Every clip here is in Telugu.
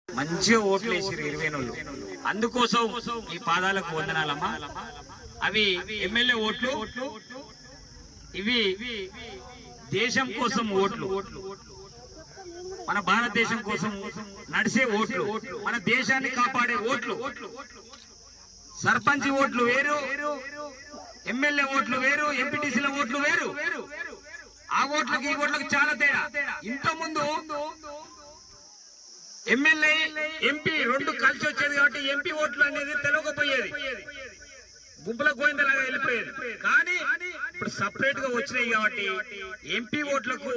మంచిగా ఓట్లు వేసారు 20 నెలలు. అందుకోసం ఈ పాదాలకు వందనాలమ్మా. అవి ఎమ్మెల్యే ఓట్లు, ఇవి దేశం కోసం ఓట్లు, మన భారతదేశం కోసం నడిచే ఓట్లు, మన దేశాన్ని కాపాడే ఓట్లు. సర్పంచ్ ఓట్లు వేరు, ఎమ్మెల్యే ఓట్లు వేరు, ఎంపీటీసీల ఓట్లు వేరు. ఆ ఓట్లకి ఈ ఓట్లకి చాలా తేడా. ఇంతకుముందు ఎమ్మెల్యే ఎంపీ రెండు కలిసి వచ్చేది కాబట్టి ఎంపీ ఓట్లు అనేది తెలియకపోయేది, గుంపుల గోవిందలాగా వెళ్ళిపోయేది. కానీ ఇప్పుడు సపరేట్ గా వచ్చినాయి కాబట్టి ఎంపీ ఓట్లకు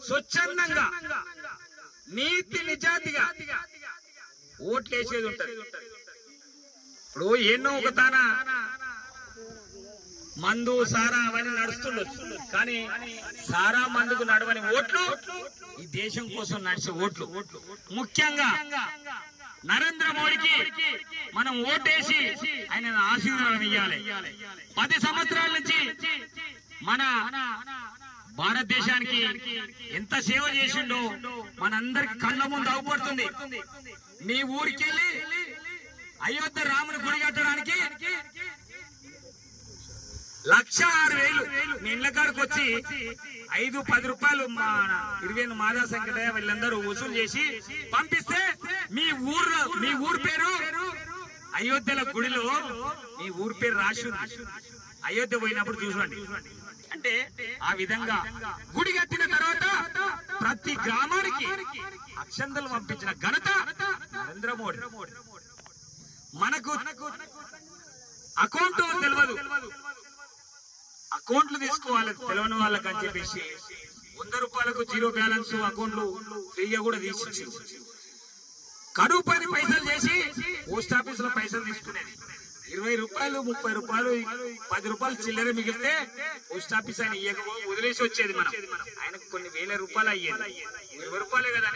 స్వచ్ఛందంగా నీతి నిజాతిగా ఓట్లు వేసేది ఉంటది. ఇప్పుడు ఎన్నో ఒక తాన మందు సారా అవన్నీ నడుస్తుండొచ్చు, కానీ సారా మందుకు నడవని ఓట్లు ఈ దేశం కోసం నడిచే ఓట్లు. ముఖ్యంగా నరేంద్ర మోడీకి మనం ఓటేసి ఆయన ఆశీర్వాదం ఇవ్వాలి. 10 సంవత్సరాల నుంచి మన భారతదేశానికి ఎంత సేవ చేసిండో మనందరికి కళ్ళ ముందు అవుపడుతుంది. మీ ఊరికెళ్ళి అయోధ్య రాముని గుడి కట్టడానికి 1,06,000 మీ ఇళ్ల కాడికి వచ్చి 5-10 రూపాయలు మా 20 మాదా సంకటయ్య వీళ్ళందరూ వసూలు చేసి పంపిస్తే మీ ఊరు పేరు అయోధ్యల గుడిలో మీ ఊరు పేరు రాసి అయోధ్య పోయినప్పుడు చూసుకోండి. అంటే ఆ విధంగా గుడి కట్టిన తర్వాత ప్రతి గ్రామానికి అక్షంతలు పంపించిన ఘనత నరేంద్ర మోడీ. మనకు అకౌంట్ తెలియదు, అకౌంట్లు తీసుకోవాలి తెలియని వాళ్ళకి అని చెప్పేసి 100 రూపాయలకు 0 బ్యాలెన్స్ అకౌంట్లు ఫ్రీగా కూడా తీసి కరువు పని పైసలు చేసి పోస్ట్ ఆఫీస్ లో పైసలు తీసుకునేది. 20 రూపాయలు 30 రూపాయలు 10 రూపాయలు చిల్లర మిగిలితే పోస్ట్ ఆఫీస్ ఆయన ఇయ్యకపోతే వదిలేసి వచ్చేది. మనం ఆయనకు కొన్ని వేల రూపాయలు అయ్యేది, 20 రూపాయలే కదా.